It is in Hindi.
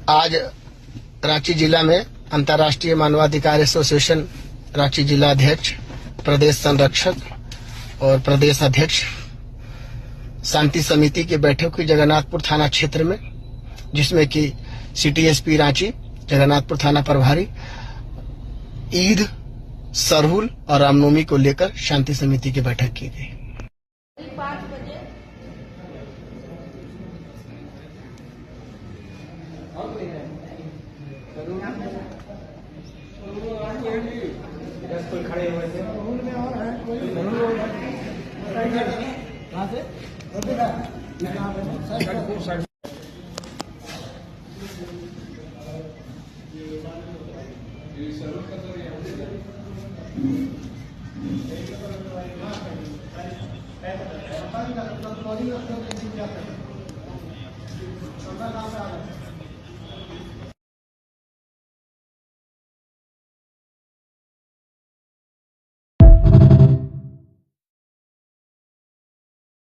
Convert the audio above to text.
आज रांची जिला में अंतर्राष्ट्रीय मानवाधिकार एसोसिएशन रांची जिला अध्यक्ष, प्रदेश संरक्षक और प्रदेश अध्यक्ष शांति समिति की बैठक हुई जगन्नाथपुर थाना क्षेत्र में, जिसमें कि सिटी एसपी रांची, जगन्नाथपुर थाना प्रभारी, ईद, सरहुल और रामनवमी को लेकर शांति समिति की बैठक की गई। 5 बजे खड़े हुए थे में और है कोई कहाँ से सर